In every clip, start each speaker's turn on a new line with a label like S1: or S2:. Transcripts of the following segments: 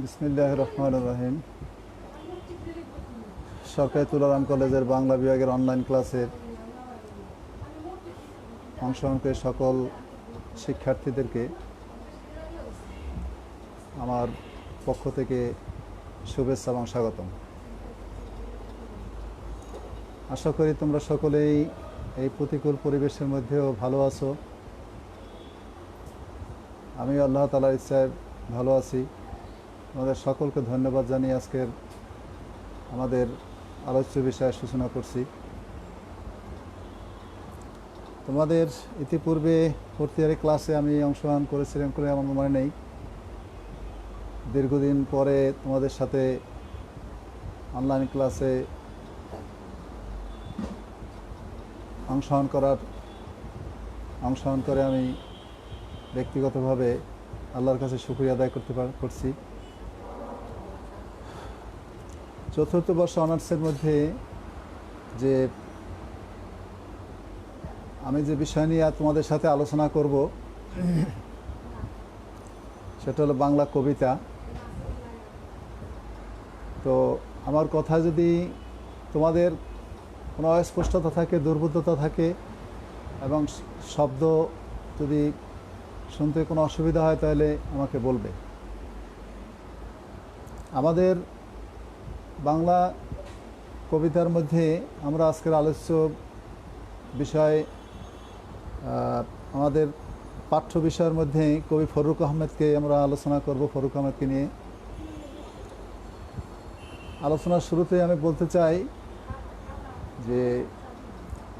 S1: বিসমিল্লাহির রহমানির রহিম। সরকারি তুলারাম কলেজের বাংলা বিভাগের অনলাইন ক্লাসের অংশগ্রহণকারী সকল শিক্ষার্থীদেরকে আমার পক্ষ থেকে শুভেচ্ছা এবং স্বাগতম। আশা করি তোমরা সকলেই এই প্রতিকূল পরিবেশের মধ্যেও ভালো আছো। আমি আল্লাহ তাআলার ইচ্ছায় ভালো আছি। আমাদের সকলকে ধন্যবাদ জানিয়ে আজকের আমাদের আলোচ্য বিষয়ের সূচনা করছি। তোমাদের ইতিপূর্বে ফোর্থ ইয়ারের ক্লাসে আমি অংশগ্রহণ করেছিলাম করে আমার মনে নেই। দীর্ঘদিন পরে তোমাদের সাথে অনলাইন ক্লাসে অংশগ্রহণ করে আমি ব্যক্তিগতভাবে আল্লাহর কাছে শুকরিয়া আদায় করছি। চতুর্থ বর্ষ অনার্সের মধ্যে যে আমি যে বিষয় নিয়ে তোমাদের সাথে আলোচনা করব সেটা হলো বাংলা কবিতা। তো আমার কথা যদি তোমাদের কোনো অস্পষ্টতা থাকে, দুর্বোধ্যতা থাকে এবং শব্দ যদি শুনতে কোনো অসুবিধা হয় তাহলে আমাকে বলবে। আমাদের বাংলা কবিতার মধ্যে আমরা আজকের আলোচ্য বিষয় আমাদের পাঠ্য বিষয়ের মধ্যে কবি ফরুক আহমেদকে আমরা আলোচনা করব। ফরুক আহমেদকে নিয়ে আলোচনার শুরুতে আমি বলতে চাই যে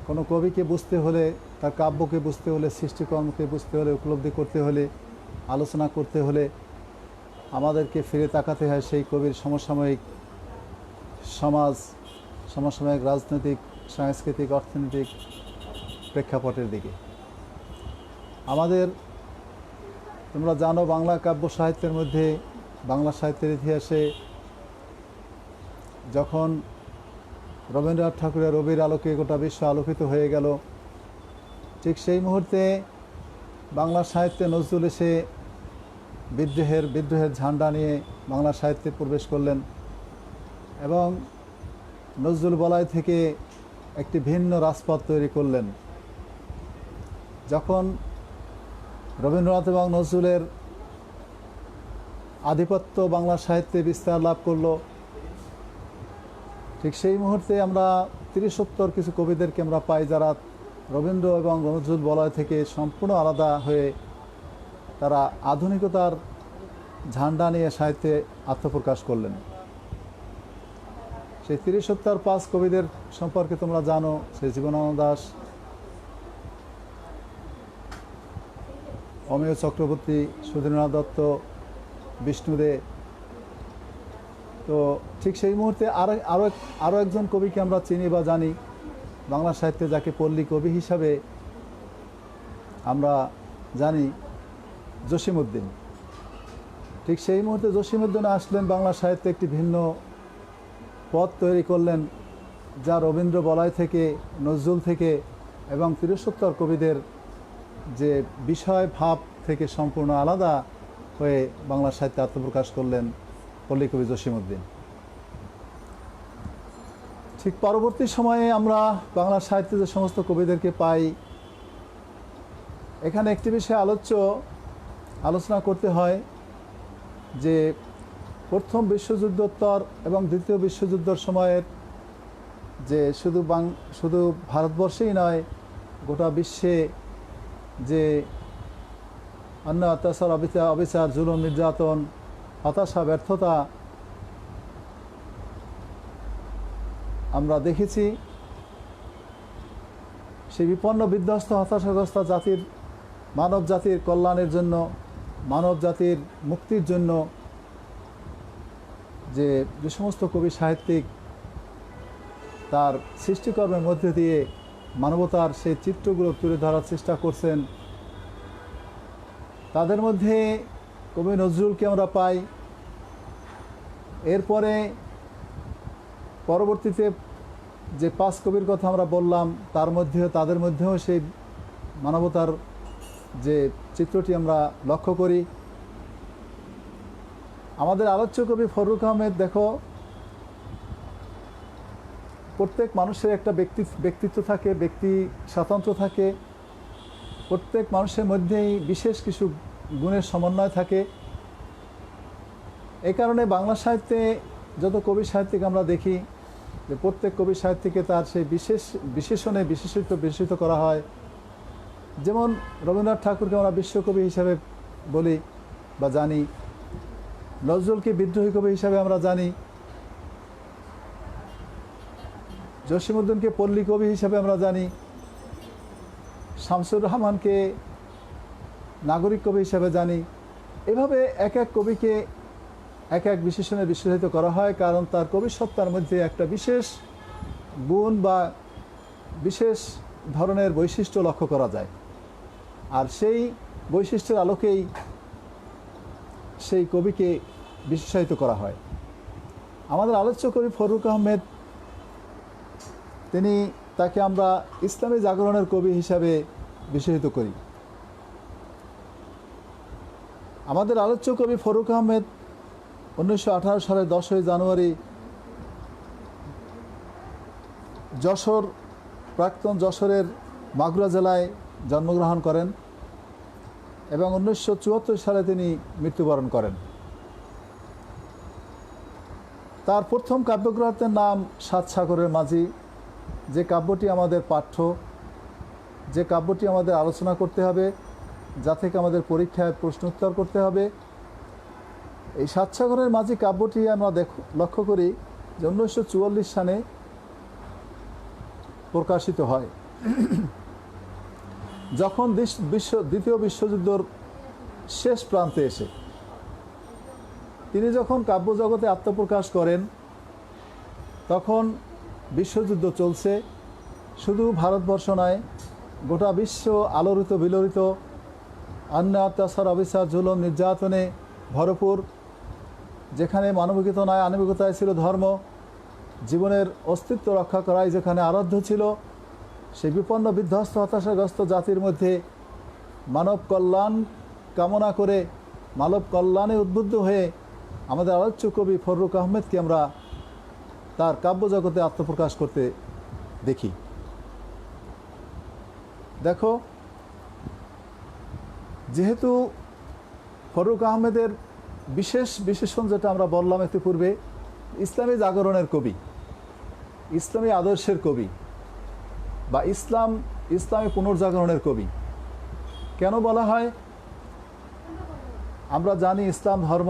S1: কোনো কবিকে বুঝতে হলে, তার কাব্যকে বুঝতে হলে, সৃষ্টিকর্মকে বুঝতে হলে, উপলব্ধি করতে হলে, আলোচনা করতে হলে আমাদেরকে ফিরে তাকাতে হয় সেই কবির সমসাময়িক সমসাময়িক রাজনৈতিক, সাংস্কৃতিক, অর্থনৈতিক প্রেক্ষাপটের দিকে। তোমরা জানো বাংলা কাব্য সাহিত্যের মধ্যে, বাংলা সাহিত্যের ইতিহাসে যখন রবীন্দ্রনাথ ঠাকুরের রবির আলোকে গোটা বিশ্ব আলোকিত হয়ে গেল, ঠিক সেই মুহূর্তে বাংলা সাহিত্যে নজরুল এসে বিদ্রোহের ঝান্ডা নিয়ে বাংলা সাহিত্যে প্রবেশ করলেন এবং নজরুল বলয় থেকে একটি ভিন্ন রাজপথ তৈরি করলেন। যখন রবীন্দ্রনাথ এবং নজরুলের আধিপত্য বাংলা সাহিত্যে বিস্তার লাভ করলো, ঠিক সেই মুহূর্তে আমরা ৩০-৭০ কিছু কবিদেরকে আমরা পাই যারা রবীন্দ্র এবং নজরুল বলয় থেকে সম্পূর্ণ আলাদা হয়ে তারা আধুনিকতার ঝান্ডা নিয়ে সাহিত্যে আত্মপ্রকাশ করলেন। সেই ৩০-৭০ কবিদের সম্পর্কে তোমরা জানো। সেই জীবনানন্দ দাশ, অমেয় চক্রবর্তী, সুধীন্দ্রনাথ দত্ত, বিষ্ণুদে। তো ঠিক সেই মুহূর্তে আরও একজন কবিকে আমরা চিনি বা জানি বাংলা সাহিত্যে, যাকে পল্লী কবি হিসাবে আমরা জানি, জসীমউদ্দীন। ঠিক সেই মুহূর্তে জসীমউদ্দীন আসলেন, বাংলা সাহিত্যে একটি ভিন্ন পথ তৈরি করলেন, যা রবীন্দ্র বলয় থেকে, নজরুল থেকে এবং ৩০-৭০ কবিদের যে বিষয় ভাব থেকে সম্পূর্ণ আলাদা হয়ে বাংলা সাহিত্যে আত্মপ্রকাশ করলেন পল্লী কবি জসীমউদ্দীন। ঠিক পরবর্তী সময়ে আমরা বাংলা সাহিত্যে যে সমস্ত কবিদেরকে পাই, এখানে একটি বিষয়ে আলোচনা করতে হয় যে প্রথম বিশ্বযুদ্ধোত্তর এবং দ্বিতীয় বিশ্বযুদ্ধের সময়ের যে শুধু ভারতবর্ষেই নয়, গোটা বিশ্বে যে অন্যায় অত্যাচার, অবিচার, জুলুম, নির্যাতন, হতাশা, ব্যর্থতা আমরা দেখেছি। সেই বিপন্ন, বিধ্বস্ত, হতাশাগ্রস্ত মানব জাতির কল্যাণের জন্য, মানব জাতির মুক্তির জন্য যে সমস্ত কবি সাহিত্যিক তার সৃষ্টিকর্মের মধ্যে দিয়ে মানবতার সেই চিত্রগুলো তুলে ধরার চেষ্টা করছেন, তাদের মধ্যে কবি নজরুলকে আমরা পাই। এরপরে পরবর্তীতে যে 5 কবির কথা আমরা বললাম, তাদের মধ্যেও সেই মানবতার যে চিত্রটি আমরা লক্ষ্য করি। আমাদের আলোচ্য কবি ফররুখ আহমেদ, দেখো, প্রত্যেক মানুষের একটা ব্যক্তিত্ব থাকে, ব্যক্তি স্বাতন্ত্র্য থাকে, প্রত্যেক মানুষের মধ্যেই বিশেষ কিছু গুণের সমন্বয় থাকে। এই কারণে বাংলা সাহিত্যে যত কবি সাহিত্যিক আমরা দেখি যে প্রত্যেক কবি সাহিত্যিককে তার সেই বিশেষণে বিশেষিত করা হয়। যেমন রবীন্দ্রনাথ ঠাকুরকে আমরা বিশ্বকবি হিসাবে বলি বা জানি, নজরুলকে বিদ্রোহী কবি হিসাবে আমরা জানি, জসীমউদ্দীনকে পল্লী কবি হিসাবে আমরা জানি, শামসুর রহমানকে নাগরিক কবি হিসাবে জানি। এভাবে এক এক কবিকে এক এক বিশেষণে বিশেষিত করা হয়, কারণ তার কবি সত্তার মধ্যে একটা বিশেষ গুণ বা বিশেষ ধরনের বৈশিষ্ট্য লক্ষ্য করা যায়, আর সেই বৈশিষ্ট্যের আলোকেই সেই কবিকে বিশেষায়িত করা হয়। আমাদের আলোচ্য কবি ফররুখ আহমেদ, তাকে আমরা ইসলামী জাগরণের কবি হিসাবে বিশেষিত করি। আমাদের আলোচ্য কবি ফররুখ আহমেদ 1918 সালের 10ই জানুয়ারি প্রাক্তন যশোরের মাগুরা জেলায় জন্মগ্রহণ করেন এবং 1974 সালে তিনি মৃত্যুবরণ করেন। তার প্রথম কাব্যগ্রন্থের নাম সাত সাগরের মাঝি, যে কাব্যটি আমাদের পাঠ্য, যে কাব্যটি আমাদের আলোচনা করতে হবে, যা থেকে আমাদের পরীক্ষায় প্রশ্ন উত্তর করতে হবে। এই সাত সাগরের মাঝি কাব্যটি আমরা লক্ষ্য করি যে 1944 সালে প্রকাশিত হয়, যখন দ্বিতীয় বিশ্বযুদ্ধের শেষ প্রান্তে এসে তিনি যখন কাব্যজগতে আত্মপ্রকাশ করেন, তখন বিশ্বযুদ্ধ চলছে। শুধু ভারতবর্ষ নয়, গোটা বিশ্ব আলোড়িত বিলোড়িত, অন্যায়, অত্যাচার, অবিচার, জুলুম, নির্যাতনে ভরপুর, যেখানে মানবিকতা নয় আনবিকতায় ছিল ধর্ম, জীবনের অস্তিত্ব রক্ষা করাই যেখানে আরাধ্য ছিল, সেই বিপন্ন বিধ্বস্ত হতাশাগ্রস্ত জাতির মধ্যে মানব কল্যাণ কামনা করে, মানব কল্যাণে উদ্বুদ্ধ হয়ে আমাদের আলোচ্য কবি ফররুখ আহমেদকে আমরা তার কাব্যজগতে আত্মপ্রকাশ করতে দেখি। দেখো, যেহেতু ফররুখ আহমেদের বিশেষণ যেটা আমরা বললাম একটু পূর্বে, ইসলামী জাগরণের কবি, ইসলামী আদর্শের কবি বা ইসলামী পুনর্জাগরণের কবি কেন বলা হয়? আমরা জানি ইসলাম ধর্ম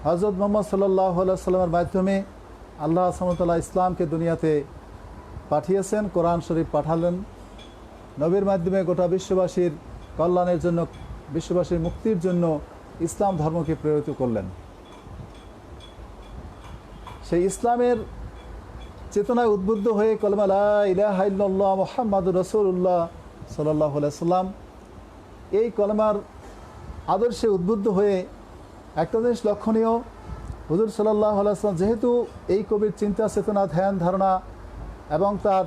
S1: হযরত মুহাম্মদ সাল্লাল্লাহু আলাইহি সাল্লামের মাধ্যমে আল্লাহ সুবহানাহু ওয়া তাআলা ইসলামকে দুনিয়াতে পাঠিয়েছেন, কোরআন শরীফ পাঠালেন, নবীর মাধ্যমে গোটা বিশ্ববাসীর কল্যাণের জন্য, বিশ্ববাসীর মুক্তির জন্য ইসলাম ধর্মকে প্রেরিত করলেন। সেই ইসলামের চেতনায় উদ্বুদ্ধ হয়ে কলমা লা ইলাহা ইল্লাল্লাহ মুহাম্মাদুর রাসূলুল্লাহ সাল্লাল্লাহু আলাইহি সাল্লাম, এই কলমার আদর্শে উদ্বুদ্ধ হয়ে একটা জিনিস লক্ষণীয়, হুজুর সাল্লাল্লাহু আলাইহি সাল্লাম যেহেতু এই কবির চিন্তা চেতনা, ধ্যান ধারণা এবং তার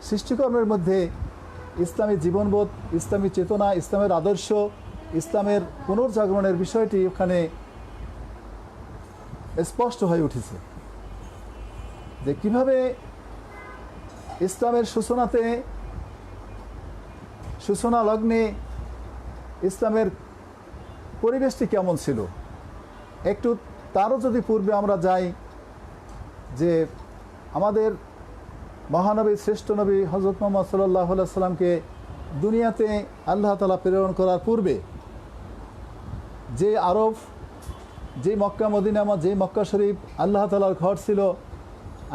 S1: সৃষ্টিকর্মের মধ্যে ইসলামী জীবনবোধ, ইসলামী চেতনা, ইসলামের আদর্শ, ইসলামের পুনর্জাগরণের বিষয়টি ওখানে স্পষ্ট হয়ে উঠেছে যে কীভাবে ইসলামের সূচনা লগ্নে ইসলামের পরিবেশটি কেমন ছিল। একটু তারও যদি পূর্বে আমরা যাই, যে আমাদের মহানবী, শ্রেষ্ঠ নবী হযরত মুহাম্মদ সাল্লাল্লাহু আলাইহি সাল্লামকে দুনিয়াতে আল্লাহ তাআলা প্রেরণ করার পূর্বে যে আরব, যে মক্কা মদিনা, যে মক্কা শরীফ আল্লাহ তাআলার ঘর ছিল,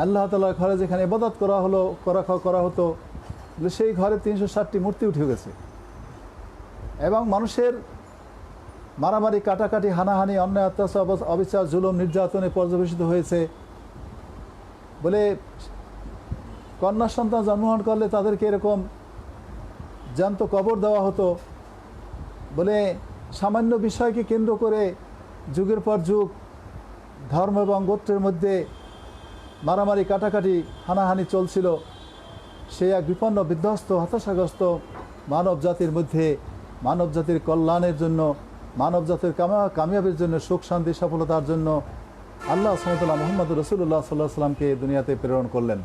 S1: আল্লাহ তাআলার ঘরে যেখানে ইবাদত করা হতো, সেই ঘরে 360টি মূর্তি উঠে গেছে এবং মানুষের মারামারি, কাটাকাটি, হানাহানি, অন্যায়, অত্যাচার, অবিচার, জুলুম, নির্যাতনে পর্যবেসিত হয়েছে বলে কন্যা সন্তান জন্মগ্রহণ করলে তাদেরকে এরকম জ্যান্ত কবর দেওয়া হতো বলে সামান্য বিষয়কে কেন্দ্র করে যুগের পর যুগ ধর্ম এবং গোত্রের মধ্যে মারামারি, কাটাকাটি, হানাহানি চলছিল। সেই এক বিপন্ন, বিধ্বস্ত, হতাশাগ্রস্ত মানব জাতির মধ্যে মানব জাতির কল্যাণের জন্য মানব জাতির কামিয়াবির জন্য, সুখ শান্তি সফলতার জন্য আল্লাহ সুবহানাহু ওয়া তাআলা মুহাম্মদ রাসূলুল্লাহ সাল্লাল্লাহু আলাইহি সাল্লামকে দুনিয়াতে প্রেরণ করলেন।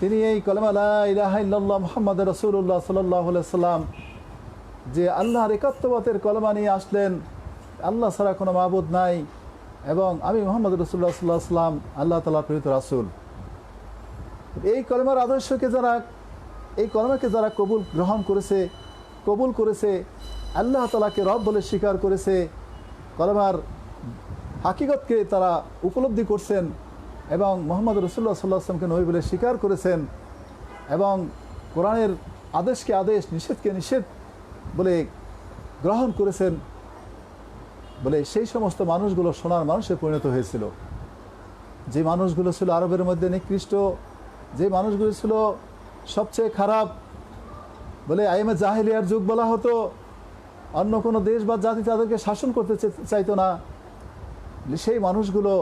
S1: তিনি এই কালেমা লা ইলাহা ইল্লাল্লাহ মুহাম্মাদুর রাসূলুল্লাহ সাল্লাল্লাহু আলাইহি সাল্লাম যে আল্লাহর একাত্মবাদের কলেমা নিয়ে আসলেন, আল্লাহ ছাড়া কোনো মাবুদ নাই এবং আমি মুহাম্মদ রাসূলুল্লাহ সাল্লাল্লাহু আলাইহি সাল্লাম আল্লাহ তাআলার প্রেরিত রাসূল। এই কলেমার আদর্শকে এই কলেমাকে যারা কবুল করেছে, আল্লাহ তাআলাকে রব বলে স্বীকার করেছে, কলেমার হাকিকতকে তারা উপলব্ধি করছেন এবং মুহাম্মদ রাসূলুল্লাহ সাল্লাল্লাহু আলাইহি ওয়াসাল্লামকে নবী বলে স্বীকার করেছেন এবং কোরআনের আদেশকে আদেশ, নিষেধকে নিষেধ বলে গ্রহণ করেছেন বলে সেই সমস্ত মানুষগুলো সোনার মানুষে পরিণত হয়েছিল। যে মানুষগুলো ছিল আরবের মধ্যে নিকৃষ্ট, যে মানুষগুলো ছিল সবচেয়ে খারাপ, বলে আইমে জাহেলিয়ার যুগ বলা হতো, অন্য কোনো দেশ বা জাতি তাদেরকে শাসন করতে চাইতো না, সেই মানুষগুলো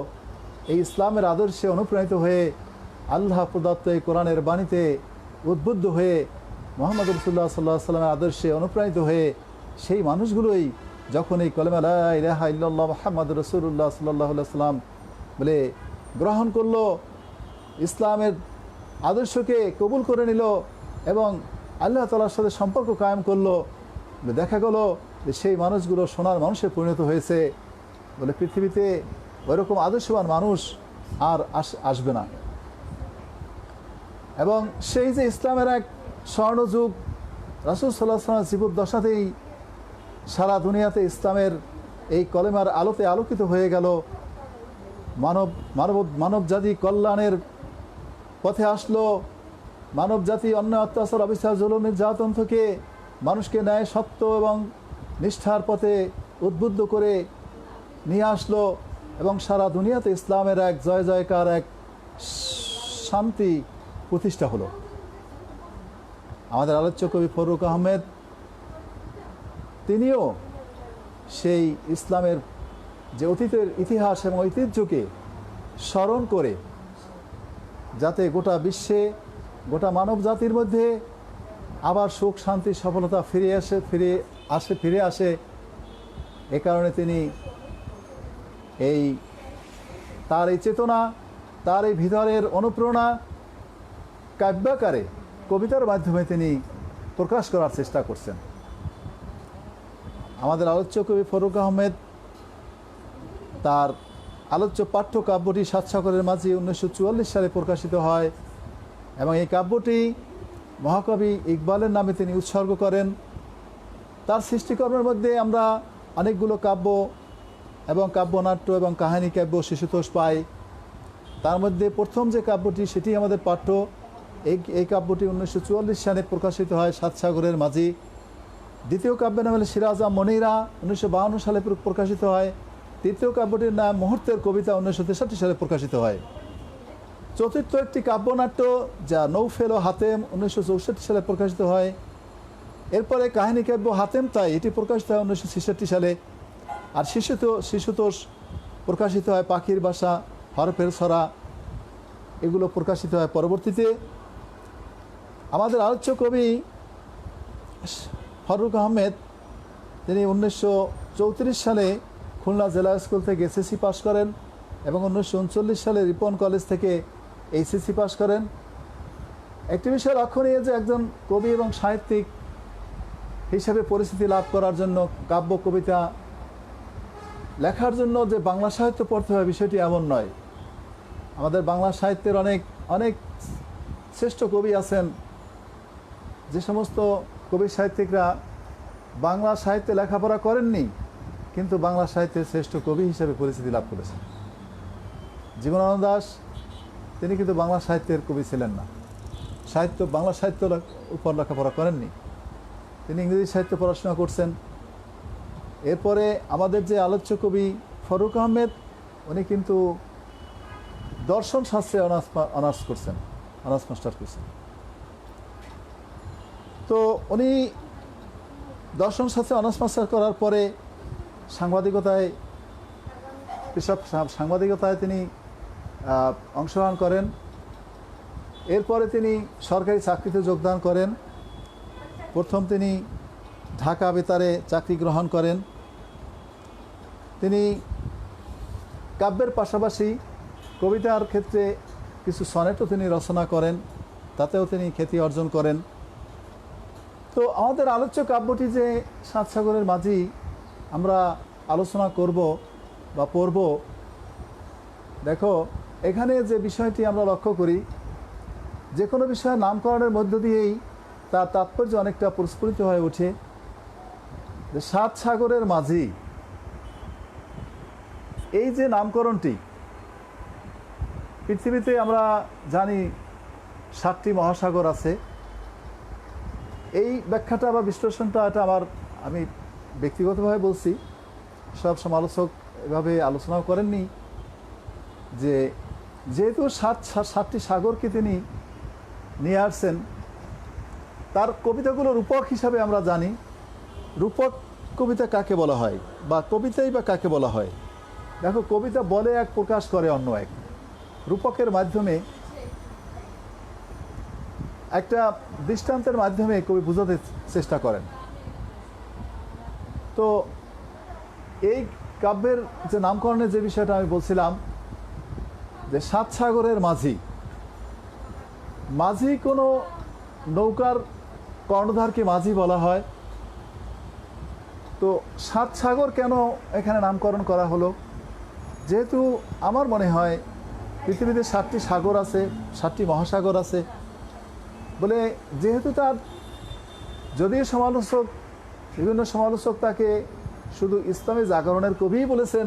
S1: এই ইসলামের আদর্শে অনুপ্রাণিত হয়ে আল্লাহ প্রদত্ত এই কোরআনের বাণীতে উদ্বুদ্ধ হয়ে মুহাম্মদ রাসূলুল্লাহ সাল্লাল্লাহু আলাইহি ওয়াসাল্লামের আদর্শে অনুপ্রাণিত হয়ে সেই মানুষগুলোই যখন এই কালেমা লা ইলাহা ইল্লাল্লাহ মুহাম্মাদুর রাসূলুল্লাহ সাল্লাল্লাহু আলাইহি ওয়াসাল্লাম বলে গ্রহণ করলো, ইসলামের আদর্শকে কবুল করে নিল এবং আল্লাহ তাআলার সাথে সম্পর্ক কায়েম করলো, দেখা গেল যে সেই মানুষগুলো সোনার মানুষে পরিণত হয়েছে। বলে পৃথিবীতে ওইরকম আদর্শবান মানুষ আর আসবে না। এবং সেই যে ইসলামের এক স্বর্ণযুগ, রাসূল সাল্লাল্লাহু আলাইহি ওয়াসাল্লামের জীবদ্দশাতেই সারা দুনিয়াতে ইসলামের এই কলেমার আলোতে আলোকিত হয়ে গেল, মানব জাতি কল্যাণের পথে আসলো, মানব জাতি অন্যায় অত্যাচার অবিচার জুলুম নির্যাতন থেকে মানুষকে ন্যায় সত্য এবং নিষ্ঠার পথে উদ্বুদ্ধ করে নিয়ে আসলো এবং সারা দুনিয়াতে ইসলামের এক জয় জয়কার, এক শান্তি প্রতিষ্ঠা হলো। আমাদের আলোচ্য কবি ফারুক আহমেদ তিনিও সেই ইসলামের যে অতীতের ইতিহাস এবং ঐতিহ্যকে স্মরণ করে যাতে গোটা বিশ্বে, গোটা মানব জাতির মধ্যে আবার সুখ শান্তি সফলতা ফিরে আসে, এ কারণে তিনি তার এই চেতনা, তার এই ভিতরের অনুপ্রেরণা কাব্যাকারে কবিতার মাধ্যমে তিনি প্রকাশ করার চেষ্টা করছেন। আমাদের আলোচ্য কবি ফারুক আহমেদ তার আলোচ্য পাঠ্য কাব্যটি সাত সাগরের মাঝি 1944 সালে প্রকাশিত হয় এবং এই কাব্যটি মহাকবি ইকবালের নামে তিনি উৎসর্গ করেন। তার সৃষ্টিকর্মের মধ্যে আমরা অনেকগুলো কাব্য এবং কাব্যনাট্য এবং কাহিনী কাব্য শিশুতোষ পাই। তার মধ্যে প্রথম যে কাব্যটি সেটি আমাদের পাঠ্য। এই কাব্যটি 1944 সালে প্রকাশিত হয়, সাত সাগরের মাঝি। দ্বিতীয় কাব্যের নাম হল সিরাজ মনিরা, 1952 সালে প্রকাশিত হয়। তৃতীয় কাব্যটির নাম মুহূর্তের কবিতা, 1963 সালে প্রকাশিত হয়। চতুর্থ একটি কাব্যনাট্য যা নৌফেল ও হাতেম, 1964 সালে প্রকাশিত হয়। এরপরে কাহিনী কাব্য হাতেম তাই, এটি প্রকাশিত হয় 1966 সালে। আর শিশুতোষ প্রকাশিত হয় পাখির বাসা, হরফের ছড়া, এগুলো প্রকাশিত হয় পরবর্তীতে। আমাদের আলোচ্য কবি ফারুক আহমেদ তিনি 1934 সালে খুলনা জেলা স্কুল থেকে এসএসসি পাশ করেন এবং 1939 সালে রিপন কলেজ থেকে এইচএসসি পাশ করেন। একটি বিষয় লক্ষণীয় যে একজন কবি এবং সাহিত্যিক হিসেবে পরিচিতি লাভ করার জন্য, কাব্য কবিতা লেখার জন্য যে বাংলা সাহিত্য পড়তে হয় বিষয়টি এমন নয়। আমাদের বাংলা সাহিত্যের অনেক শ্রেষ্ঠ কবি আছেন, যে সমস্ত কবি সাহিত্যিকরা বাংলা সাহিত্যে লেখাপড়া করেননি কিন্তু বাংলা সাহিত্যের শ্রেষ্ঠ কবি হিসেবে পরিচিতি লাভ করেছেন। জীবনানন্দ দাশ তিনি কিন্তু বাংলা সাহিত্যের কবি ছিলেন না, বাংলা সাহিত্য উপর লেখাপড়া করেননি, তিনি ইংরেজি সাহিত্য পড়াশোনা করছেন। এরপরে আমাদের যে আলোচ্য কবি ফারুক আহমেদ, উনি কিন্তু দর্শন শাস্ত্রে অনার্স করছেন, অনার্স মাস্টার করছেন। তো উনি দর্শন শাস্ত্রে অনার্স মাস্টার করার পরে সাংবাদিকতায় তিনি অংশগ্রহণ করেন। এরপরে তিনি সরকারি চাকরিতে যোগদান করেন। প্রথম তিনি ঢাকা বেতারে চাকরি গ্রহণ করেন। তিনি কাব্যের পাশাপাশি কবিতার ক্ষেত্রে কিছু সনেটও তিনি রচনা করেন, তাতেও তিনি খ্যাতি অর্জন করেন। তো আমাদের আলোচ্য কাব্যটি যে সাত সাগরের মাঝি আমরা আলোচনা করব বা পড়ব, দেখো এখানে যে বিষয়টি আমরা লক্ষ্য করি, যে কোনো বিষয়ের নামকরণের মধ্য দিয়েই তার তাৎপর্য অনেকটা প্রস্ফুটিত হয়ে ওঠে। যে সাত সাগরের মাঝি, এই যে নামকরণটি, পৃথিবীতে আমরা জানি 7টি মহাসাগর আছে। এই ব্যাখ্যাটা বা বিশ্লেষণটা এটা আমি ব্যক্তিগতভাবে বলছি, সব সমালোচক এভাবে আলোচনাও করেননি। যে যেহেতু সাতটি সাগরকে তিনি নিয়ে আসছেন, তার কবিতাগুলো রূপক হিসাবে আমরা জানি। রূপক কবিতা কাকে বলা হয় বা কবিতাই বা কাকে বলা হয়? দেখো, কবিতা বলে এক, প্রকাশ করে অন্য এক। রূপকের মাধ্যমে একটা দৃষ্টান্তের মাধ্যমে কবি বোঝাতে চেষ্টা করেন। তো এই কাব্যের যে নামকরণের যে বিষয়টা আমি বলছিলাম, যে সাত সাগরের মাঝি, মাঝি কোনো নৌকার কর্ণধারকে মাঝি বলা হয়। তো সাত সাগর কেন এখানে নামকরণ করা হলো? যেহেতু আমার মনে হয় পৃথিবীতে 7টি সাগর আছে, 7টি মহাসাগর আছে বলে, যেহেতু তার যদিও বিভিন্ন সমালোচক তাকে শুধু ইসলামী জাগরণের কবিই বলেছেন,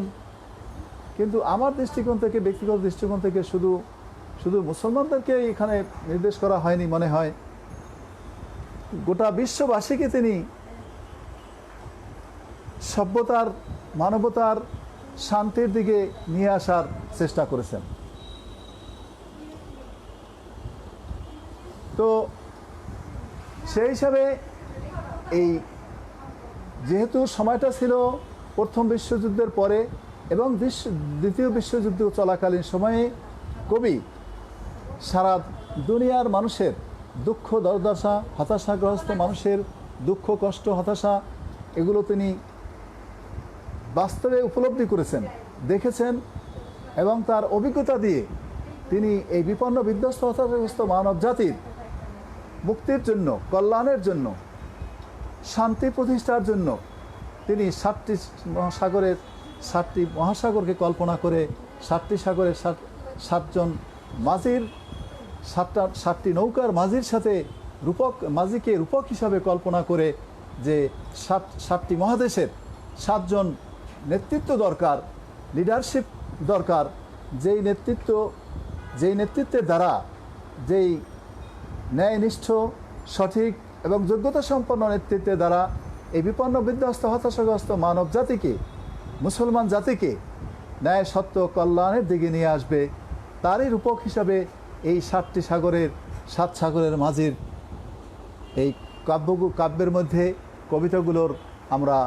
S1: কিন্তু আমার দৃষ্টিকোণ থেকে, ব্যক্তিগত দৃষ্টিকোণ থেকে শুধু মুসলমানদেরকে এখানে নির্দেশ করা হয়নি, মনে হয় গোটা বিশ্ববাসীকে তিনি সভ্যতার, মানবতার, শান্তির দিকে নিয়ে আসার চেষ্টা করেছেন। তো সেই হিসাবে এই যেহেতু সময়টা ছিল প্রথম বিশ্বযুদ্ধের পরে এবং দ্বিতীয় বিশ্বযুদ্ধ চলাকালীন সময়ে, কবি সারা দুনিয়ার মানুষের দুঃখ দুর্দশা, হতাশাগ্রস্ত মানুষের দুঃখ কষ্ট হতাশা, এগুলো তিনি বাস্তবে উপলব্ধি করেছেন, দেখেছেন, এবং তার অভিজ্ঞতা দিয়ে তিনি এই বিপন্ন বিধ্বস্ত হতাশাগ্রস্ত মানব জাতির মুক্তির জন্য, কল্যাণের জন্য, শান্তি প্রতিষ্ঠার জন্য তিনি 7টি মহাসাগরকে কল্পনা করে 7টি সাগরের 7জন মাঝির, 7টি নৌকার মাঝির সাথে মাঝিকে রূপক হিসাবে কল্পনা করে যে 7টি মহাদেশের 7জন নেতৃত্ব দরকার, লিডারশিপ দরকার, যেই নেতৃত্বের দ্বারা, যেই ন্যায়নিষ্ঠ, সঠিক এবং যোগ্যতা সম্পন্ন নেতৃত্বের দ্বারা এই বিপন্ন বিধ্বস্ত হতাশাগ্রস্ত মানব জাতিকে, মুসলমান জাতিকে ন্যায় সত্য কল্যাণের দিকে নিয়ে আসবে, তারই রূপক হিসাবে এই 7 সাগরের মাঝির এই কাব্যের মধ্যে কবিতাগুলোর আমরা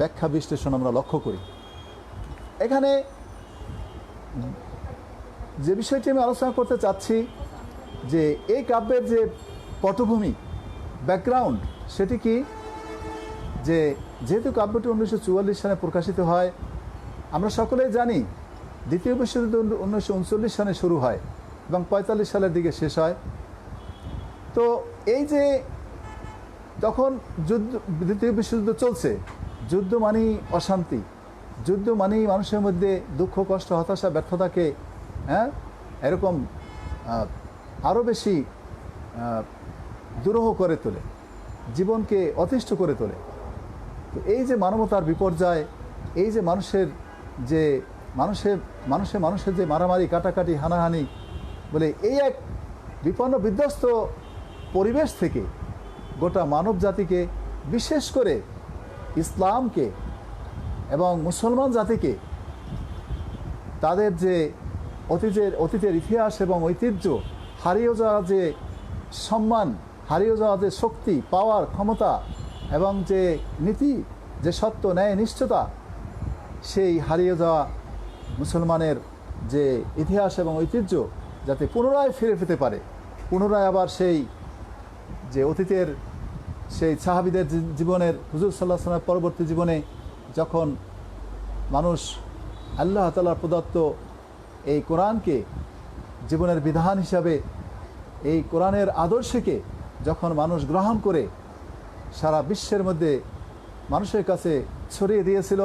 S1: ব্যাখ্যা বিশ্লেষণ আমরা লক্ষ্য করি। এখানে যে বিষয়টি আমি আলোচনা করতে চাচ্ছি, যে এই কাব্যের যে পটভূমি, ব্যাকগ্রাউন্ড, সেটি কি? যেহেতু কাব্যটি 1944 সালে প্রকাশিত হয়, আমরা সকলেই জানি দ্বিতীয় বিশ্বযুদ্ধ 1939 সালে শুরু হয় এবং 45 সালের দিকে শেষ হয়। তো এই যে তখন দ্বিতীয় বিশ্বযুদ্ধ চলছে, যুদ্ধ মানেই অশান্তি, যুদ্ধ মানেই মানুষের মধ্যে দুঃখ কষ্ট হতাশা ব্যর্থতাকে এরকম আরও বেশি দুরূহ করে তোলে, জীবনকে অতিষ্ঠ করে তোলে। তো এই যে মানবতার বিপর্যয়, এই যে মানুষের যে মারামারি কাটাকাটি হানাহানি বলে, এই এক বিপন্ন বিধ্বস্ত পরিবেশ থেকে গোটা মানব জাতিকে, বিশেষ করে ইসলামকে এবং মুসলমান জাতিকে, তাদের যে অতীতের ইতিহাস এবং ঐতিহ্য, হারিয়ে যাওয়া যে সম্মান, হারিয়ে যাওয়া যে শক্তি, পাওয়ার, ক্ষমতা এবং যে নীতি, যে সত্য, ন্যায়, নিষ্ঠতা, সেই হারিয়ে যাওয়া মুসলমানের যে ইতিহাস এবং ঐতিহ্য যাতে পুনরায় ফিরে পেতে পারে, পুনরায় আবার সেই যে অতীতের সেই সাহাবীদের জীবনের, হুজুর সাল্লাল্লাহু আলাইহি ওয়াসাল্লামের পরবর্তী জীবনে যখন মানুষ আল্লাহ তাআলার প্রদত্ত এই কোরআনকে জীবনের বিধান হিসাবে, এই কোরআনের আদর্শকে যখন মানুষ গ্রহণ করে সারা বিশ্বের মধ্যে মানুষের কাছে ছড়িয়ে দিয়েছিল,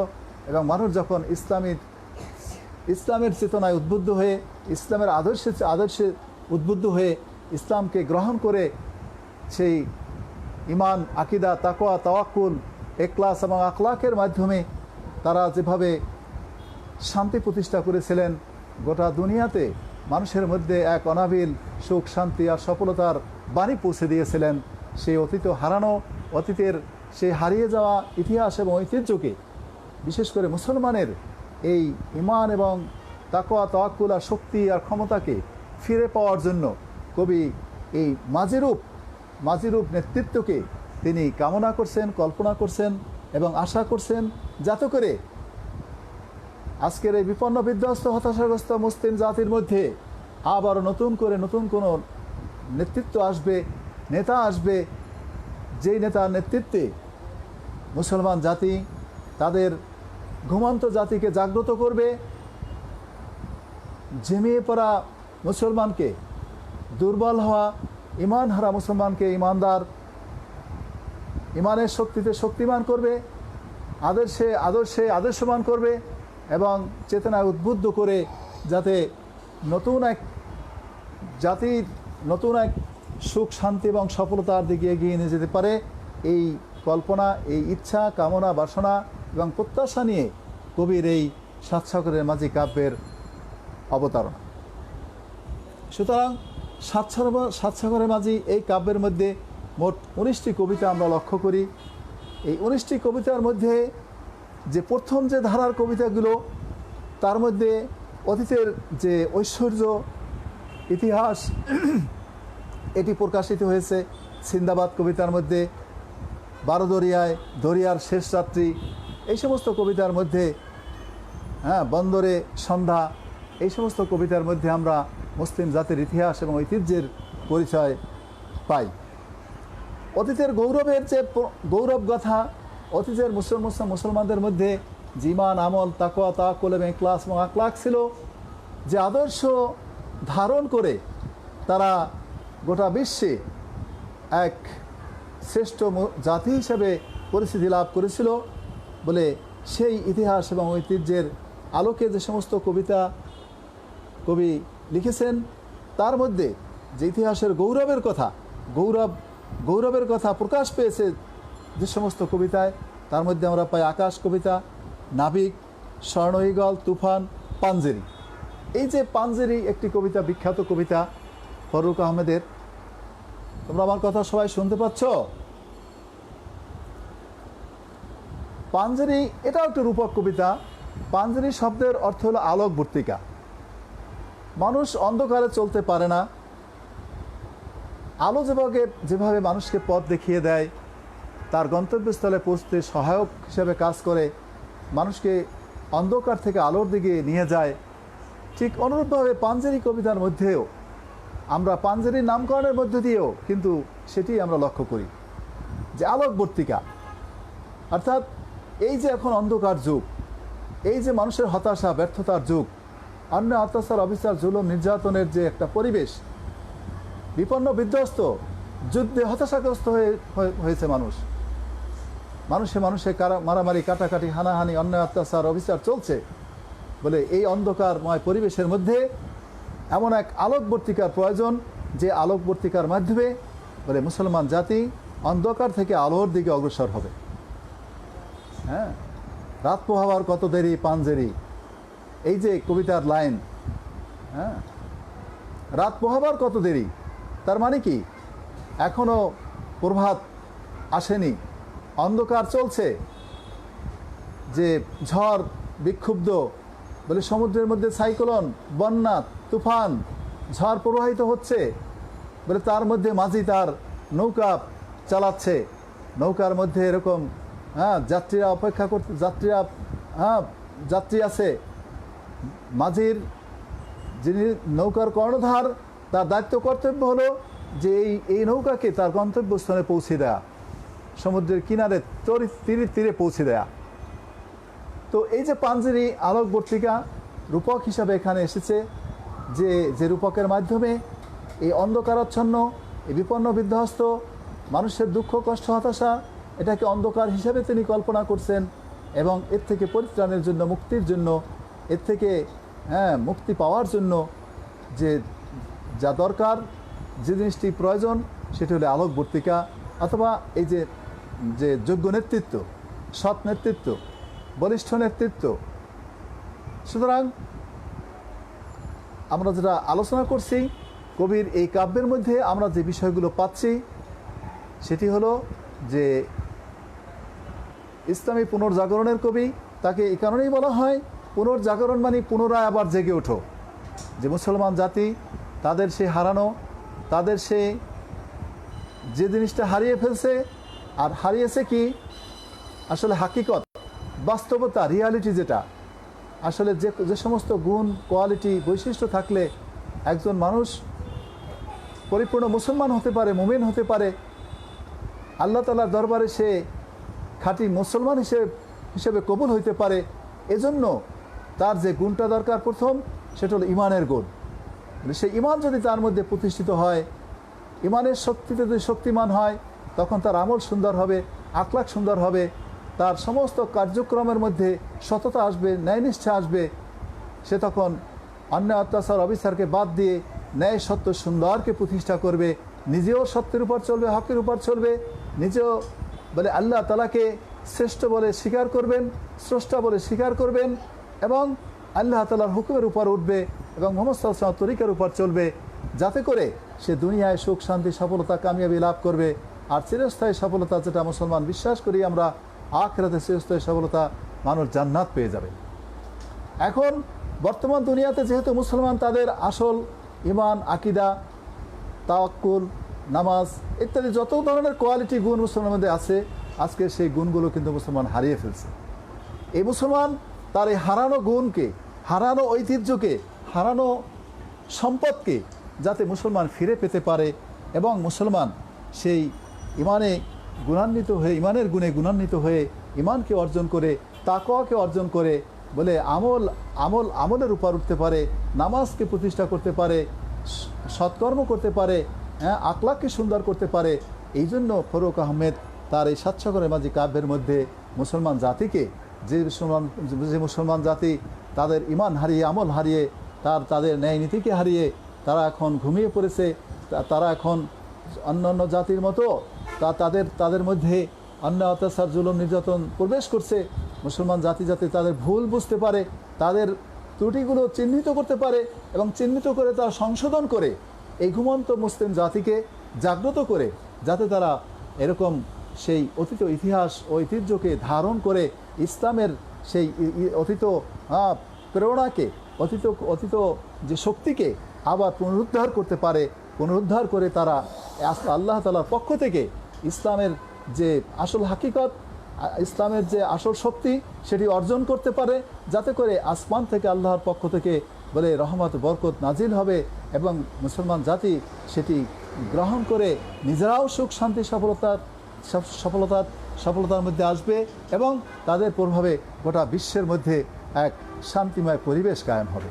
S1: এবং মানুষ যখন ইসলামের চেতনায় উদ্বুদ্ধ হয়ে, ইসলামের আদর্শে উদ্বুদ্ধ হয়ে ইসলামকে গ্রহণ করে সেই ঈমান, আকীদা, তাকওয়া, তাওয়াক্কুল, ইখলাস এবং আখলাকের মাধ্যমে তারা যেভাবে শান্তি প্রতিষ্ঠা করেছিলেন, গোটা দুনিয়াতে মানুষের মধ্যে এক অনাবিল সুখ, শান্তি আর সফলতার বাণী পৌঁছে দিয়েছিলেন, সেই অতীতের সেই হারিয়ে যাওয়া ইতিহাস এবং ঐতিহ্যকে, বিশেষ করে মুসলমানের এই ঈমান এবং তাকওয়া, তাওয়াক্কুল আর শক্তি আর ক্ষমতাকে ফিরে পাওয়ার জন্য কবি এই মাঝিরূপ নেতৃত্বকে তিনি কামনা করছেন, কল্পনা করছেন এবং আশা করছেন, যাতে করে আজকের এই বিপন্ন বিধ্বস্ত হতাশাগ্রস্ত মুসলিম জাতির মধ্যে আবারও নতুন কোনো নেতৃত্ব আসবে, নেতা আসবে, যেই নেতার নেতৃত্বে মুসলমান জাতি তাদের ঘুমন্ত জাতিকে জাগ্রত করবে, ঝিমিয়ে পড়া মুসলমানকে, দুর্বল হওয়া ঈমান হারা মুসলমানকে ঈমানের শক্তিতে শক্তিমান করবে, আদর্শবান করবে এবং চেতনায় উদ্বুদ্ধ করে, যাতে নতুন এক জাতির নতুন এক সুখ, শান্তি এবং সফলতার দিকে এগিয়ে নিয়ে যেতে পারে, এই কল্পনা, এই ইচ্ছা, কামনা, বাসনা এবং প্রত্যাশা নিয়ে কবির এই সাতসাগরের মাঝি কাব্যের অবতারণা। সুতরাং সাতসাগরের মাঝি এই কাব্যের মধ্যে মোট 19টি কবিতা আমরা লক্ষ্য করি। এই 19টি কবিতার মধ্যে যে প্রথম যে ধারার কবিতাগুলো, তার মধ্যে অতীতের যে ঐশ্বর্য, ইতিহাস, এটি প্রকাশিত হয়েছে সিন্দাবাদ কবিতার মধ্যে, 12 দরিয়ার শেষ রাত্রি, এই সমস্ত কবিতার মধ্যে, বন্দরে সন্ধ্যা, এই সমস্ত কবিতার মধ্যে আমরা মুসলিম জাতির ইতিহাস এবং ঐতিহ্যের পরিচয় পাই। অতীতের গৌরবের যে গৌরব গাথা, অতীতের মুসলমানদের মধ্যে যে ঈমান, আমল, তাকওয়া, তাওয়াক্কুল এবং ইখলাস এবং আখলাক ছিল, যে আদর্শ ধারণ করে তারা গোটা বিশ্বে এক শ্রেষ্ঠ জাতি হিসেবে পরিচিতি লাভ করেছিল বলে, সেই ইতিহাস এবং ঐতিহ্যের আলোকে যে সমস্ত কবিতা কবি লিখেছেন, তার মধ্যে যে ইতিহাসের গৌরবের কথা প্রকাশ পেয়েছে যে সমস্ত কবিতায়, তার মধ্যে আমরা পাই আকাশ কবিতা, নাবিক, স্বর্ণ ঈগল, তুফান, পাঞ্জেরি। এই যে পাঞ্জেরি একটি কবিতা, বিখ্যাত কবিতা ফরুক আহমেদের, তোমরা আমার কথা সবাই শুনতে পাচ্ছ? পাঞ্জেরি এটাও একটি রূপক কবিতা। পাঞ্জেরি শব্দের অর্থ হলো আলোকবর্তিকা। মানুষ অন্ধকারে চলতে পারে না, আলো যেভাবে মানুষকে পথ দেখিয়ে দেয়, তার গন্তব্যস্থলে পৌঁছতে সহায়ক হিসেবে কাজ করে, মানুষকে অন্ধকার থেকে আলোর দিকে নিয়ে যায়, ঠিক অনুরূপভাবে পাঞ্জেরি কবিতার মধ্যেও আমরা পাঞ্জেরির নামকরণের মধ্য দিয়েও কিন্তু সেটি আমরা লক্ষ্য করি যে আলোকবর্তিকা, অর্থাৎ এই যে এখন অন্ধকার যুগ, এই যে মানুষের হতাশা, ব্যর্থতার যুগ, অন্যায়, অত্যাচার, অবিচার, জুলুম, নির্যাতনের যে একটা পরিবেশ, বিপন্ন বিধ্বস্ত, যুদ্ধে হতাশাগ্রস্ত হয়েছে মানুষে মারামারি, কাটাকাটি, হানাহানি, অন্যায়, অত্যাচার, অবিচার চলছে বলে এই অন্ধকারময় পরিবেশের মধ্যে এমন এক আলোকবর্তিকার প্রয়োজন, যে আলোকবর্তিকার মাধ্যমে বলে মুসলমান জাতি অন্ধকার থেকে আলোর দিকে অগ্রসর হবে। রাত পোহাবার কত দেরি পাঞ্জেরি, এই যে কবিতার লাইন, রাত পোহাবার কত দেরি, তার মানে কি এখনো প্রভাত আসেনি, অন্ধকার চলছে, যে ঝড় বিক্ষুব্ধ বলে সমুদ্রের মধ্যে সাইক্লোন, বন্যা, তুফান, ঝড় প্রবাহিত হচ্ছে বলে, তার মধ্যে মাঝি তার নৌকা চালাচ্ছে, নৌকার মধ্যে এরকম যাত্রীরা অপেক্ষা করতে, যাত্রী আছে, মাঝির যিনি নৌকার কর্ণধার, তার দায়িত্ব কর্তব্য হলো যে এই নৌকাকে তার গন্তব্যস্থানে পৌঁছে দেয়া, সমুদ্রের কিনারে তীরে তীরে পৌঁছে দেয়া। তো এই যে পাঞ্জেরি আলোকবর্তিকা রূপক হিসাবে এখানে এসেছে, যে রূপকের মাধ্যমে এই অন্ধকারাচ্ছন্ন, এই বিপন্ন বিধ্বস্ত মানুষের দুঃখ কষ্ট হতাশা এটাকে অন্ধকার হিসাবে তিনি কল্পনা করছেন এবং এর থেকে পরিত্রাণের জন্য, মুক্তির জন্য, এর থেকে মুক্তি পাওয়ার জন্য যে যা দরকার, যে জিনিসটি প্রয়োজন সেটি হলো আলোকবর্তিকা অথবা এই যে যোগ্য নেতৃত্ব, সৎ নেতৃত্ব, বলিষ্ঠ নেতৃত্ব। সুতরাং আমরা যেটা আলোচনা করছি কবির এই কাব্যের মধ্যে আমরা যে বিষয়গুলো পাচ্ছি সেটি হলো যে ইসলামী পুনর্জাগরণের কবি। তাকে এই কারণেই বলা হয় পুনর্জাগরণ মানে পুনরায় আবার জেগে ওঠো। যে মুসলমান জাতি তাদের সে হারানো, তাদের সে যে জিনিসটা হারিয়ে ফেলছে, আর হারিয়েছে কি আসলে হাকিকত, বাস্তবতা, রিয়ালিটি, যেটা আসলে যে সমস্ত গুণ, কোয়ালিটি, বৈশিষ্ট্য থাকলে একজন মানুষ পরিপূর্ণ মুসলমান হতে পারে, মুমিন হতে পারে, আল্লাহ তাআলার দরবারে সে খাঁটি মুসলমান হিসেবে কবুল হইতে পারে। এজন্য তার যে গুণটা দরকার প্রথম সেটা হলো ইমানের গুণ। সেই ইমান যদি তার মধ্যে প্রতিষ্ঠিত হয়, ইমানের শক্তিতে যদি শক্তিমান হয়, তখন তার আমল সুন্দর হবে, আখলাক সুন্দর হবে, তার সমস্ত কার্যক্রমের মধ্যে সততা আসবে, ন্যায়নিষ্ঠা আসবে। সে তখন অন্যায় অত্যাচার অবিচারকে বাদ দিয়ে ন্যায় সত্য সুন্দরকে প্রতিষ্ঠা করবে, নিজেও সত্যের উপর চলবে, হকের উপর চলবে, নিজেও বলে আল্লাহ তাআলাকে শ্রেষ্ঠ বলে স্বীকার করবেন, স্রষ্টা বলে স্বীকার করবেন এবং আল্লাহ তাআলার হুকুমের উপর উঠবে এবং মুহাম্মদ সাল্লাল্লাহু আলাইহি ওয়াসাল্লামের তরিকার উপর চলবে, যাতে করে সে দুনিয়ায় সুখ শান্তি সফলতা কামিয়াবি লাভ করবে। আর চিরস্থায়ী সফলতা যেটা মুসলমান বিশ্বাস করি আমরা, আখিরাতে চিরস্থায়ী সফলতা, মানুষ জান্নাত পেয়ে যাবে। এখন বর্তমান দুনিয়াতে যেহেতু মুসলমান তাদের আসল ইমান, আকিদা, তাওয়াক্কুল, নামাজ ইত্যাদি যত ধরনের কোয়ালিটি গুণ মুসলমানের মধ্যে আছে, আজকে সেই গুণগুলো কিন্তু মুসলমান হারিয়ে ফেলছে। এই মুসলমান তার এই হারানো গুণকে, হারানো ঐতিহ্যকে, হারানো সম্পদকে যাতে মুসলমান ফিরে পেতে পারে এবং মুসলমান সেই ইমানে গুণান্বিত হয়ে, ইমানের গুণে গুণান্বিত হয়ে ইমানকে অর্জন করে, তাকওয়াকে অর্জন করে, বলে আমলের উপর উঠতে পারে, নামাজকে প্রতিষ্ঠা করতে পারে, সৎকর্ম করতে পারে, আখলাককে সুন্দর করতে পারে। এই জন্য ফারুক আহমেদ তার এই সাতসাগরের মাঝি কাব্যের মধ্যে মুসলমান জাতিকে, যে মুসলমান জাতি তাদের ইমান হারিয়ে, আমল হারিয়ে, তাদের ন্যায় নীতিকে হারিয়ে তারা এখন ঘুমিয়ে পড়েছে, তারা এখন অন্যান্য জাতির মতো তাদের মধ্যে অন্যায় অত্যাচার, জুলুম, নির্যাতন প্রবেশ করছে। মুসলমান জাতি যাতে তাদের ভুল বুঝতে পারে, তাদের ত্রুটিগুলো চিহ্নিত করতে পারে এবং চিহ্নিত করে তারা সংশোধন করে এই ঘুমন্ত মুসলিম জাতিকে জাগ্রত করে, যাতে তারা এরকম সেই অতীত ইতিহাস, ঐতিহ্যকে ধারণ করে ইসলামের সেই অতীত প্রেরণাকে, অতীত যে শক্তিকে আবার পুনরুদ্ধার করতে পারে, পুনরুদ্ধার করে তারা আল্লাহ তাআলার পক্ষ থেকে ইসলামের যে আসল হাকিকত, ইসলামের যে আসল শক্তি সেটি অর্জন করতে পারে, যাতে করে আসমান থেকে আল্লাহর পক্ষ থেকে বলে রহমত বরকত নাজিল হবে এবং মুসলমান জাতি সেটি গ্রহণ করে নিজেরাও সুখ শান্তি সফলতার মধ্যে আসবে এবং তাদের প্রভাবে গোটা বিশ্বের মধ্যে এক শান্তিময় পরিবেশ কায়েম হবে।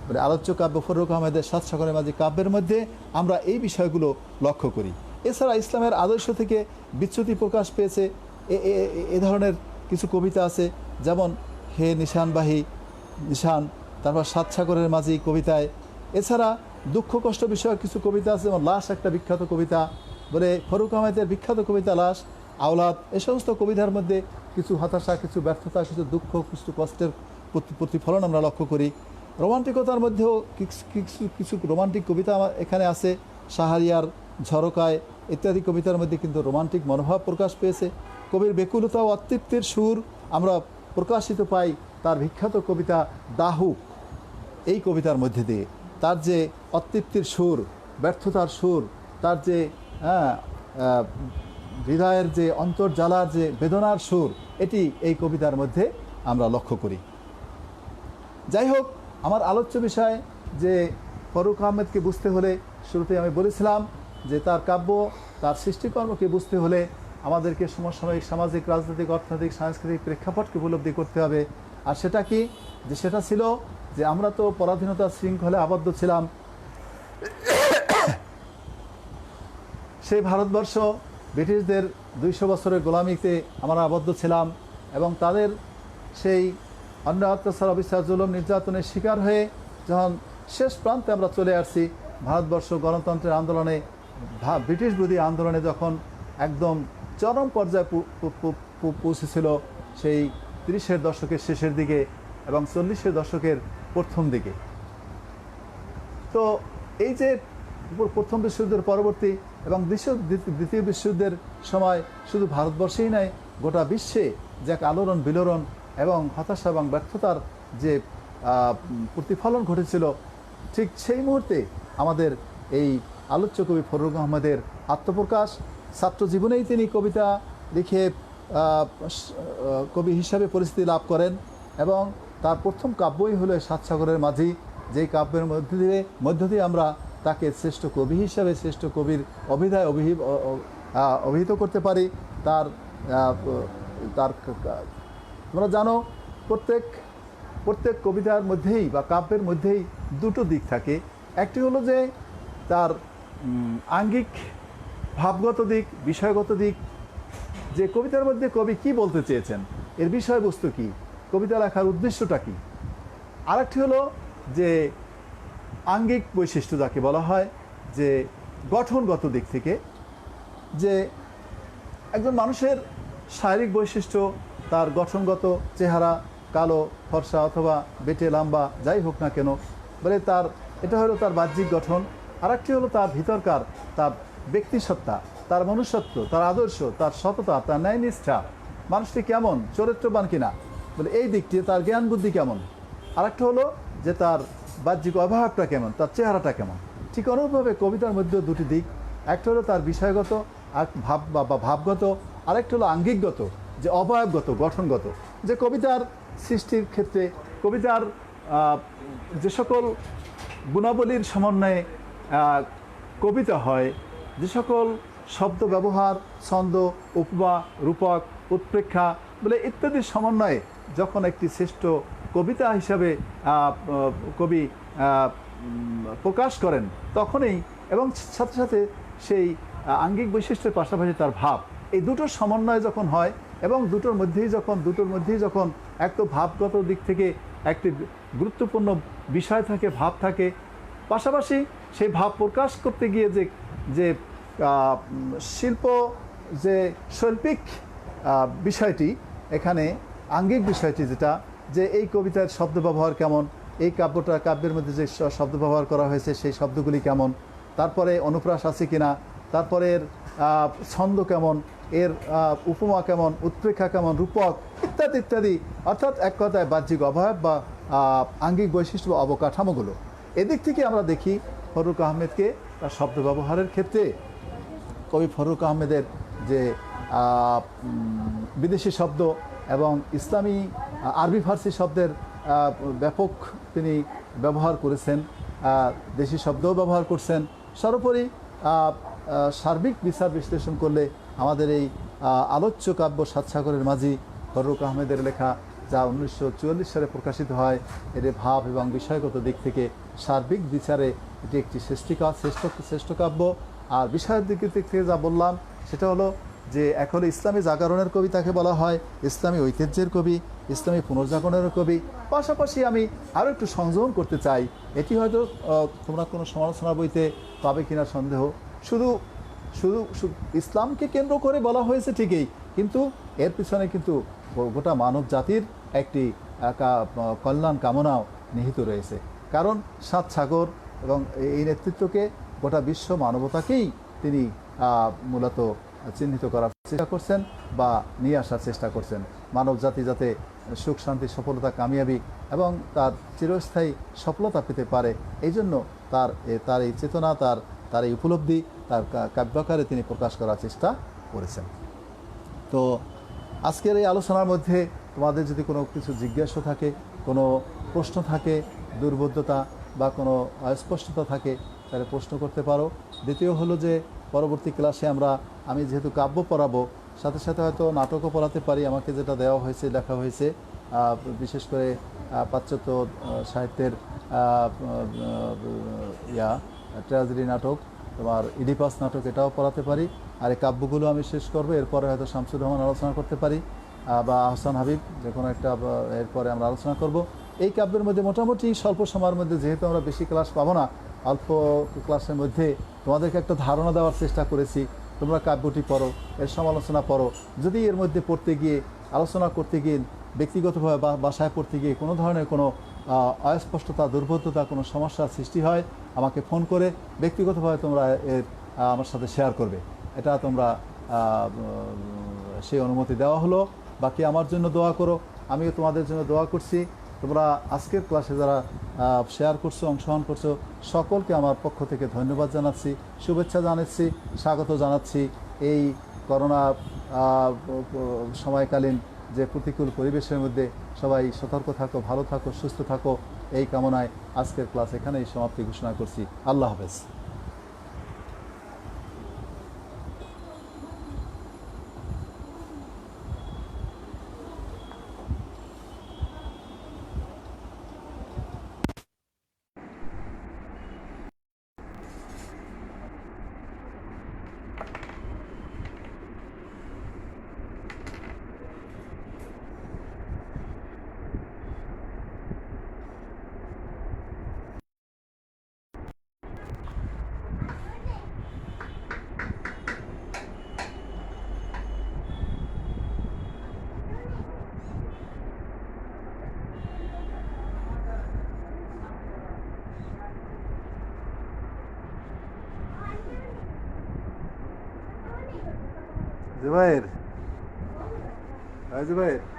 S1: বলে আলোচ্য কাব্য ফারুক আহমেদের সাতসাগরের মাঝি কাব্যের মধ্যে আমরা এই বিষয়গুলো লক্ষ্য করি। এছাড়া ইসলামের আদর্শ থেকে বিচ্যুতি প্রকাশ পেয়েছে এ ধরনের কিছু কবিতা আছে, যেমন হে নিশানবাহী নিশান, তারপর সাতসাগরের মাঝি কবিতায়। এছাড়া দুঃখ কষ্ট বিষয়ক কিছু কবিতা আছে, যেমন লাশ একটা বিখ্যাত কবিতা, বলে ফারুক আহমেদের বিখ্যাত কবিতা লাশ, আওলাদ। এই সমস্ত কবিতার মধ্যে কিছু হতাশা, কিছু ব্যর্থতা, কিছু দুঃখ, কিছু কষ্টের প্রতিফলন আমরা লক্ষ্য করি। রোমান্টিকতার মধ্যেও কিছু রোমান্টিক কবিতা এখানে আছে, শাহরিয়ার, ঝরকায় ইত্যাদি কবিতার মধ্যে কিন্তু রোমান্টিক মনোভাব প্রকাশ পেয়েছে। কবির বেকুলতা ও অতৃপ্তির সুর আমরা প্রকাশিত পাই তার বিখ্যাত কবিতা দাহুক এই কবিতার মধ্যে দিয়ে। তার যে অতৃপ্তির সুর, ব্যর্থতার সুর, তার যে হৃদয়ের যে অন্তর্জালার যে বেদনার সুর, এটি এই কবিতার মধ্যে আমরা লক্ষ্য করি। যাই হোক, আমার আলোচ্য বিষয় যে ফারুক আহমেদকে বুঝতে হলে শুরুতে আমি বলেছিলাম যে তার কাব্য, তার সৃষ্টিকর্মকে বুঝতে হলে আমাদেরকে সমসাময়িক সামাজিক, রাজনৈতিক, অর্থনৈতিক, সাংস্কৃতিক প্রেক্ষাপটকে উপলব্ধি করতে হবে। আর সেটা কি, যে সেটা ছিল যে আমরা তো পরাধীনতার শৃঙ্খলে আবদ্ধ ছিলাম। সেই ভারতবর্ষ ব্রিটিশদের 200 বছরের গোলামিতে আমরা আবদ্ধ ছিলাম এবং তাদের সেই অন্যায়, অত্যাচার, অবিচার, জুলুম, নির্যাতনের শিকার হয়ে যখন শেষ প্রান্তে আমরা চলে আসছি, ভারতবর্ষ গণতন্ত্রের আন্দোলনে, ব্রিটিশ বিরোধী আন্দোলনে যখন একদম চরম পর্যায়ে পৌঁছেছিল সেই 30-এর দশকের শেষের দিকে এবং 40-এর দশকের প্রথম দিকে। তো এই যে প্রথম বিশ্বযুদ্ধের পরবর্তী এবং দ্বিতীয় বিশ্বযুদ্ধের সময় শুধু ভারতবর্ষেই নয়, গোটা বিশ্বে যে এক আলোড়ন বিলোড়ন এবং হতাশা এবং ব্যর্থতার যে প্রতিফলন ঘটেছিল, ঠিক সেই মুহূর্তে আমাদের এই আলোচ্য কবি ফররুখ আহমেদের আত্মপ্রকাশ। ছাত্র জীবনেই তিনি কবিতা লিখে কবি হিসাবে পরিচিতি লাভ করেন এবং তার প্রথম কাব্যই হলো সাত সাগরের মাঝি, যেই কাব্যের মধ্য দিয়ে আমরা তাকে শ্রেষ্ঠ কবি হিসাবে, শ্রেষ্ঠ কবির অভিধায় অভিহিত করতে পারি। তার তোমরা জানো, প্রত্যেক কবিতার মধ্যেই বা কাব্যের মধ্যেই দুটো দিক থাকে। একটি হলো যে তার আঙ্গিক ভাবগত দিক, বিষয়গত দিক, যে কবিতার মধ্যে কবি কি বলতে চেয়েছেন, এর বিষয়বস্তু কি, কবিতা লেখার উদ্দেশ্যটা কি। আরেকটি হলো যে আঙ্গিক বৈশিষ্ট্য, যাকে বলা হয় যে গঠনগত দিক থেকে, যে একজন মানুষের শারীরিক বৈশিষ্ট্য, তার গঠনগত চেহারা, কালো, ফর্সা অথবা বেটে লম্বা যাই হোক না কেন, বলে তার এটা হলো তার বাহ্যিক গঠন। আরেকটি হলো তার ভিতরকার, তার ব্যক্তিসত্তা, তার মনুষ্যত্ব, তার আদর্শ, তার সততা, তার ন্যায়নিষ্ঠা, মানুষটি কেমন, চরিত্রবান কিনা, বলে এই দিকটি, তার জ্ঞান বুদ্ধি কেমন। আরেকটা হলো যে তার বাহ্যিক অবয়বটা কেমন, তার চেহারাটা কেমন। ঠিক অনুরূপভাবে কবিতার মধ্যে দুটি দিক, একটা হলো তার বিষয়গত ভাব বা ভাবগত, আরেকটা হলো আঙ্গিকগত, যে অবয়বগত, গঠনগত। যে কবিতার সৃষ্টির ক্ষেত্রে কবিতার যে সকল গুণাবলীর সমন্বয়ে কবিতা হয়, যে সকল শব্দ ব্যবহার, ছন্দ, উপমা, রূপক, উৎপ্রেক্ষা বলে ইত্যাদির সমন্বয়ে যখন একটি শ্রেষ্ঠ কবিতা হিসাবে কবি প্রকাশ করেন, তখনই এবং সাথে সাথে সেই আঙ্গিক বৈশিষ্ট্যের পাশাপাশি তার ভাব, এই দুটোর সমন্বয় যখন হয় এবং দুটোর মধ্যেই যখন এক তো ভাবগত দিক থেকে একটি গুরুত্বপূর্ণ বিষয় থাকে, ভাব থাকে, পাশাপাশি সেই ভাব প্রকাশ করতে গিয়ে যে শিল্প, যে শৈল্পিক বিষয়টি, এখানে আঙ্গিক বিষয়টি যেটা, যে এই কবিতার শব্দ ব্যবহার কেমন, এই কাব্যের মধ্যে যে শব্দ ব্যবহার করা হয়েছে সেই শব্দগুলি কেমন, তারপরে অনুপ্রাস আছে কিনা, তারপরে এর ছন্দ কেমন, এর উপমা কেমন, উৎপ্রেক্ষা কেমন, রূপক ইত্যাদি ইত্যাদি, অর্থাৎ এক কথায় বাহ্যিক অবয়ব বা আঙ্গিক বৈশিষ্ট্য বা অবকাঠামোগুলো। এদিক থেকে আমরা দেখি ফররুখ আহমেদকে তার শব্দ ব্যবহারের ক্ষেত্রে কবি ফররুখ আহমেদের যে বিদেশি শব্দ এবং ইসলামী আরবি ফার্সি শব্দের ব্যাপক তিনি ব্যবহার করেছেন, দেশি শব্দও ব্যবহার করছেন। সর্বোপরি সার্বিক বিচার বিশ্লেষণ করলে আমাদের এই আলোচ্য কাব্য সাত সাগরের মাঝি ফররুখ আহমেদের লেখা, যা 1944 সালে প্রকাশিত হয়, এর ভাব এবং বিষয়গত দিক থেকে সার্বিক বিচারে এটি একটি শ্রেষ্ঠ কাব্য। আর বিষয়ের দিক থেকে যা বললাম সেটা হলো যে এক হলো ইসলামী জাগরণের কবি তাকে বলা হয়, ইসলামী ঐতিহ্যের কবি, ইসলামী পুনর্জাগরণের কবি। পাশাপাশি আমি আরও একটু সংযোজন করতে চাই, এটি হয়তো তোমরা কোনো সমালোচনা বইতে পাবে কিনা সন্দেহ, শুধু ইসলামকে কেন্দ্র করে বলা হয়েছে ঠিকই, কিন্তু এর পিছনে কিন্তু গোটা মানব জাতির একটি কল্যাণ কামনাও নিহিত রয়েছে। কারণ সাত সাগর এবং এই নেতৃত্বকে গোটা বিশ্ব মানবতাকেই তিনি মূলত চিহ্নিত করার চেষ্টা করছেন বা নিয়ে আসার চেষ্টা করছেন, মানব জাতি যাতে সুখ, শান্তি, সফলতা, কামিয়াবি এবং তার চিরস্থায়ী সফলতা পেতে পারে। এই জন্য তার এই চেতনা, তার এই উপলব্ধি তার কাব্যাকারে তিনি প্রকাশ করার চেষ্টা করেছেন। তো আজকের এই আলোচনার মধ্যে তোমাদের যদি কোনো কিছু জিজ্ঞাসা থাকে, কোনো প্রশ্ন থাকে, দুর্বোধ্যতা বা কোনো অস্পষ্টতা থাকে, তাহলে প্রশ্ন করতে পারো। দ্বিতীয় হলো যে পরবর্তী ক্লাসে আমি যেহেতু কাব্য পড়াবো, সাথে সাথে হয়তো নাটকও পড়াতে পারি। আমাকে যেটা দেওয়া হয়েছে, লেখা হয়েছে, বিশেষ করে পাশ্চাত্য সাহিত্যের ট্র্যাজেডি নাটক, তোমার ইডিপাস নাটক, এটাও পড়াতে পারি। আর এই কাব্যগুলো আমি শেষ করবো, এরপরে হয়তো শামসুর রহমান আলোচনা করতে পারি, বা আহসান হাবিব, যে কোনো একটা, এরপরে আমরা আলোচনা করব। এই কাব্যের মধ্যে মোটামুটি স্বল্প সময়ের মধ্যে, যেহেতু আমরা বেশি ক্লাস পাবো না, অল্প ক্লাসের মধ্যে তোমাদেরকে একটা ধারণা দেওয়ার চেষ্টা করেছি। তোমরা কাব্যটি পড়ো, এর সমালোচনা পড়ো। যদি এর মধ্যে পড়তে গিয়ে, আলোচনা করতে গিয়ে, ব্যক্তিগতভাবে বা বাসায় পড়তে গিয়ে কোনো ধরনের কোনো অস্পষ্টতা, দুর্বোধ্যতা, কোনো সমস্যার সৃষ্টি হয়, আমাকে ফোন করে ব্যক্তিগতভাবে তোমরা এর আমার সাথে শেয়ার করবে। এটা তোমরা সেই অনুমতি দেওয়া হলো। বাকি আমার জন্য দোয়া করো, আমিও তোমাদের জন্য দোয়া করছি। তোমরা আজকের ক্লাসে যারা শেয়ার করছো, অংশগ্রহণ করছো, সকলকে আমার পক্ষ থেকে ধন্যবাদ জানাচ্ছি, শুভেচ্ছা জানাচ্ছি, স্বাগত জানাচ্ছি। এই করোনা সময়কালীন যে প্রতিকূল পরিবেশের মধ্যে সবাই সতর্ক থাকো, ভালো থাকো, সুস্থ থাকো, এই কামনায় আজকের ক্লাস এখানেই সমাপ্তি ঘোষণা করছি। আল্লাহ হাফেজ। জুবাইর, জুবাইর।